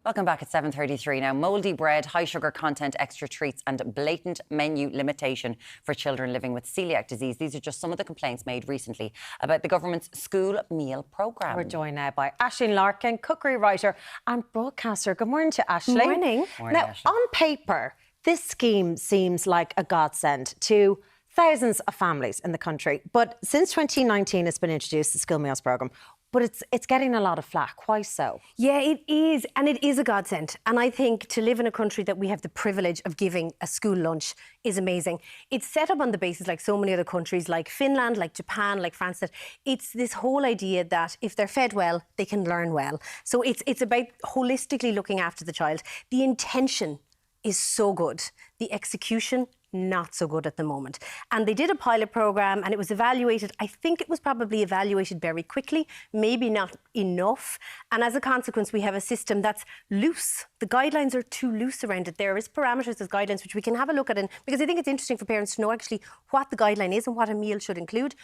Welcome back at 7:33 now. Mouldy bread, high sugar content, extra treats and blatant menu limitation for children living with celiac disease. These are just some of the complaints made recently about the government's school meal programme. We're joined now by Aisling Larkin, cookery writer and broadcaster. Good morning to Aisling. Morning. Now, on paper, this scheme seems like a godsend to thousands of families in the country. But since 2019, it's been introduced, the school meals programme. But it's getting a lot of flack. Why so? Yeah, it is. And it is a godsend. And I think to live in a country that we have the privilege of giving a school lunch is amazing. It's set up on the basis, like so many other countries, like Finland, like Japan, like France, that it's this whole idea that if they're fed well, they can learn well. So it's about holistically looking after the child. The intention is so good. The execution, not so good at the moment. And they did a pilot programme and it was evaluated. I think it was probably evaluated very quickly, maybe not enough. And as a consequence, we have a system that's loose. The guidelines are too loose around it. There is parameters as guidelines, which we can have a look at, because I think it's interesting for parents to know actually what the guideline is and what a meal should include.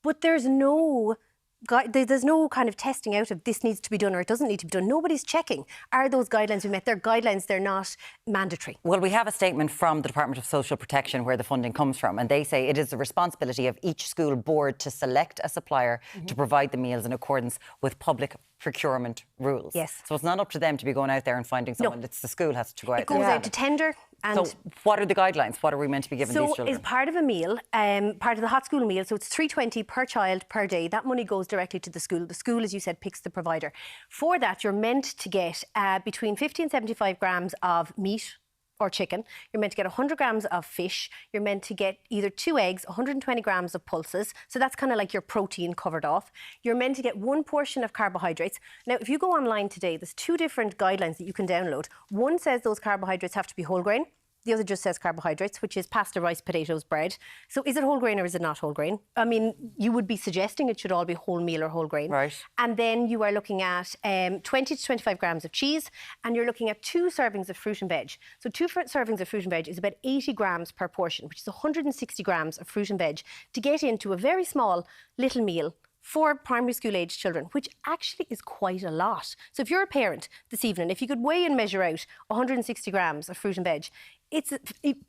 But there's no kind of testing out of this needs to be done or it doesn't need to be done. Nobody's checking. Are those guidelines we met? They're guidelines, they're not mandatory. Well, we have a statement from the Department of Social Protection where the funding comes from, and they say it is the responsibility of each school board to select a supplier to provide the meals in accordance with public procurement rules. Yes. So it's not up to them to be going out there and finding someone. No. It's the school has to go out. It goes out to tender. And so what are the guidelines? What are we meant to be giving these children? So as part of a meal, part of the hot school meal, so it's $3.20 per child per day. That money goes directly to the school. The school, as you said, picks the provider. For that, you're meant to get between 50 and 75 grams of meat or chicken. You're meant to get 100 grams of fish. You're meant to get either 2 eggs, 120 grams of pulses. So that's kind of like your protein covered off. You're meant to get 1 portion of carbohydrates. Now, if you go online today, there's 2 different guidelines that you can download. One says those carbohydrates have to be whole grain. The other just says carbohydrates, which is pasta, rice, potatoes, bread. So is it whole grain or is it not whole grain? I mean, you would be suggesting it should all be whole meal or whole grain. Right. And then you are looking at 20 to 25 grams of cheese, and you're looking at 2 servings of fruit and veg. So 2 servings of fruit and veg is about 80 grams per portion, which is 160 grams of fruit and veg to get into a very small little meal for primary school age children, which actually is quite a lot. So if you're a parent this evening, if you could weigh and measure out 160 grams of fruit and veg, it's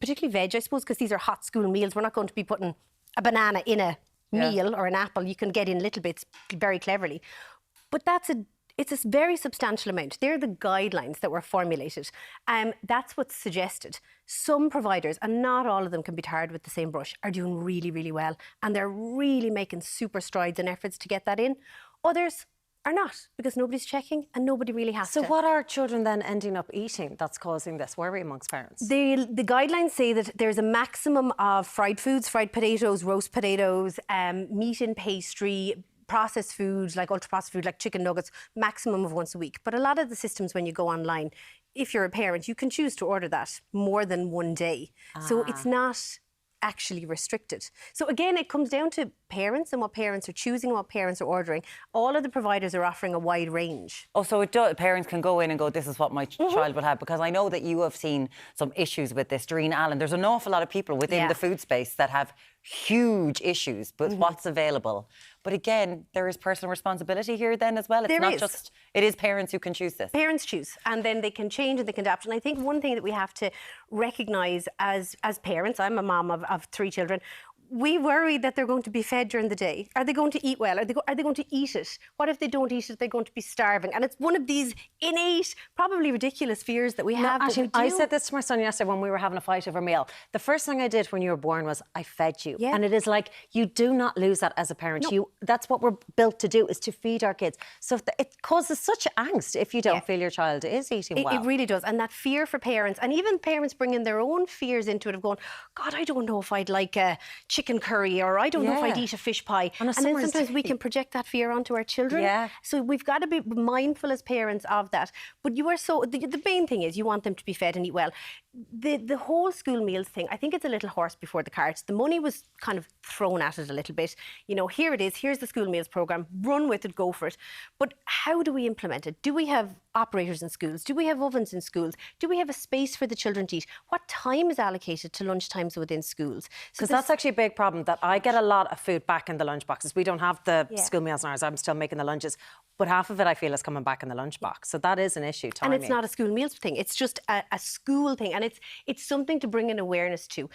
particularly veg, I suppose, because these are hot school meals. We're not going to be putting a banana in a meal or an apple. You can get in little bits very cleverly. But it's a very substantial amount. They're the guidelines that were formulated. That's what's suggested. Some providers, and not all of them can be tarred with the same brush, are doing really, really well. And they're really making super strides and efforts to get that in. Others are not, because nobody's checking and nobody really has to. So what are children then ending up eating that's causing this worry amongst parents? The guidelines say that there's a maximum of fried foods, fried potatoes, roast potatoes, meat and pastry, processed foods, like ultra-processed food, like chicken nuggets, maximum of once a week. But a lot of the systems, when you go online, if you're a parent, you can choose to order that more than one day. So it's not actually restricted. So again, it comes down to parents and what parents are choosing and what parents are ordering. All of the providers are offering a wide range. Oh, so parents can go in and go, this is what my child will have, because I know that you have seen some issues with this. Doreen Allen, there's an awful lot of people within the food space that have huge issues with what's available. But again, there is personal responsibility here then as well. It's not just, it is parents who can choose this. Parents choose, and then they can change and they can adapt. And I think one thing that we have to recognise as parents, I'm a mom of 3 children, we worry that they're going to be fed during the day. Are they going to eat well? Are they going to eat it? What if they don't eat it? They're going to be starving. And it's one of these innate, probably ridiculous fears that we have. Actually, I said this to my son yesterday when we were having a fight over a meal. The first thing I did when you were born was I fed you. Yeah. And it is like, you do not lose that as a parent. No. That's what we're built to do, is to feed our kids. So it causes such angst if you don't feel your child is eating well. It really does. And that fear for parents, and even parents bringing their own fears into it of going, God, I don't know if I'd like a chicken curry, or I don't know if I'd eat a fish pie. And then sometimes we can project that fear onto our children. Yeah. So we've got to be mindful as parents of that. But you are the main thing is you want them to be fed and eat well. The whole school meals thing, I think it's a little horse before the cart. The money was kind of thrown at it a little bit. You know, here it is, here's the school meals programme, run with it, go for it. But how do we implement it? Do we have operators in schools? Do we have ovens in schools? Do we have a space for the children to eat? What time is allocated to lunch times within schools? Because that's actually a big problem, that I get a lot of food back in the lunch boxes. We don't have the school meals in ours. I'm still making the lunches. But half of it, I feel, is coming back in the lunchbox. So that is an issue, timing. And it's not a school meals thing. It's just a school thing. And it's something to bring an awareness to.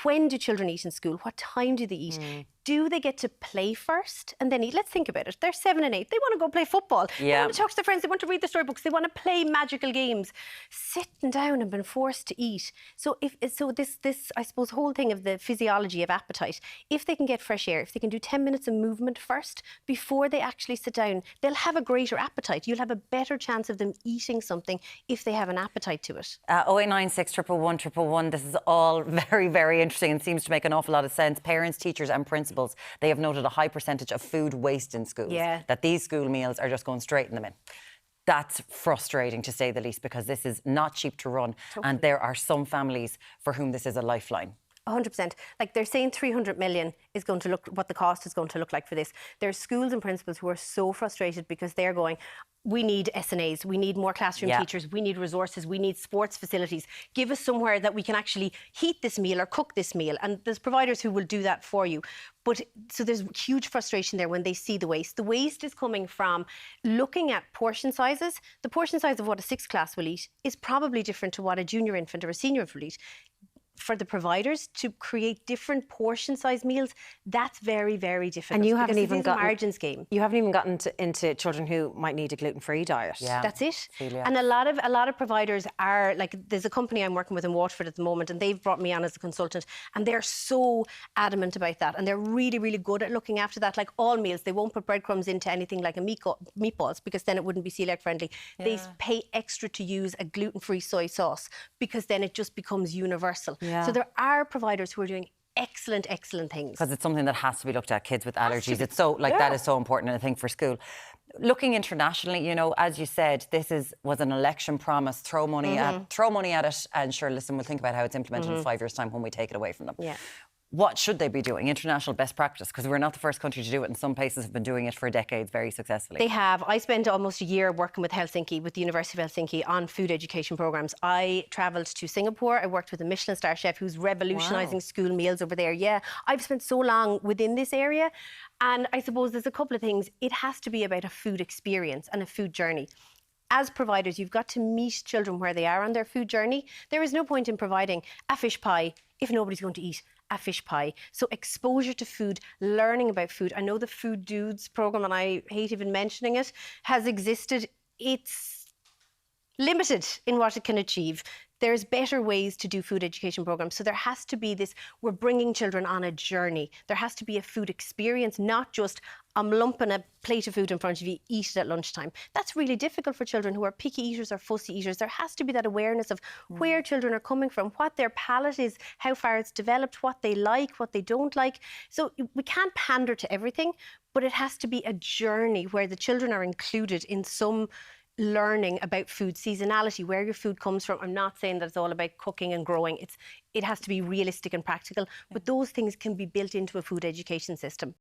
When do children eat in school? What time do they eat? Do they get to play first and then eat? Let's think about it. They're 7 and 8. They want to go play football. They want to talk to their friends. They want to read the storybooks. They want to play magical games. Sitting down and being forced to eat. So this I suppose whole thing of the physiology of appetite. If they can get fresh air, if they can do 10 minutes of movement first before they actually sit down, they'll have a greater appetite. You'll have a better chance of them eating something if they have an appetite to it. 0896 111 111. This is all very, very interesting and seems to make an awful lot of sense. Parents, teachers and principals, they have noted a high percentage of food waste in schools. That these school meals are just going straight in the bin. That's frustrating, to say the least, because this is not cheap to run. And there are some families for whom this is a lifeline. 100%. Like, they're saying 300 million is going to look what the cost is going to look like for this. There are schools and principals who are so frustrated because they're going, we need SNAs, we need more classroom teachers, we need resources, we need sports facilities. Give us somewhere that we can actually heat this meal or cook this meal. And there's providers who will do that for you. But so there's huge frustration there when they see the waste. The waste is coming from looking at portion sizes. The portion size of what a 6th class will eat is probably different to what a junior infant or a senior infant will eat. For the providers to create different portion size meals, that's very, very difficult. And you haven't even gotten margins game. You haven't even gotten into children who might need a gluten-free diet. That's it. And a lot of providers are like, there's a company I'm working with in Waterford at the moment, and they've brought me on as a consultant, and they're so adamant about that, and they're really, really good at looking after that. Like, all meals, they won't put breadcrumbs into anything like a meatballs, because then it wouldn't be celiac friendly. They pay extra to use a gluten-free soy sauce, because then it just becomes universal. So there are providers who are doing excellent things. Because it's something that has to be looked at, kids with allergies. It's so, like, that is so important, I think, for school. Looking internationally, you know, as you said, this was an election promise. Throw money at it, and sure, listen, we'll think about how it's implemented in 5 years' time when we take it away from them. What should they be doing? International best practice, because we're not the first country to do it, and some places have been doing it for decades very successfully. They have. I spent almost a year working with Helsinki, with the University of Helsinki, on food education programmes. I travelled to Singapore. I worked with a Michelin star chef who's revolutionising school meals over there. I've spent so long within this area, and I suppose there's a couple of things. It has to be about a food experience and a food journey. As providers, you've got to meet children where they are on their food journey. There is no point in providing a fish pie if nobody's going to eat a fish pie. So exposure to food, learning about food. I know the Food Dudes programme, and I hate even mentioning it, has existed. It's limited in what it can achieve. There's better ways to do food education programs. So there has to be this, we're bringing children on a journey. There has to be a food experience, not just, I'm lumping a plate of food in front of you, eat it at lunchtime. That's really difficult for children who are picky eaters or fussy eaters. There has to be that awareness of where children are coming from, what their palate is, how far it's developed, what they like, what they don't like. So we can't pander to everything, but it has to be a journey where the children are included in some learning about food seasonality, where your food comes from. I'm not saying that it's all about cooking and growing. It has to be realistic and practical, but those things can be built into a food education system.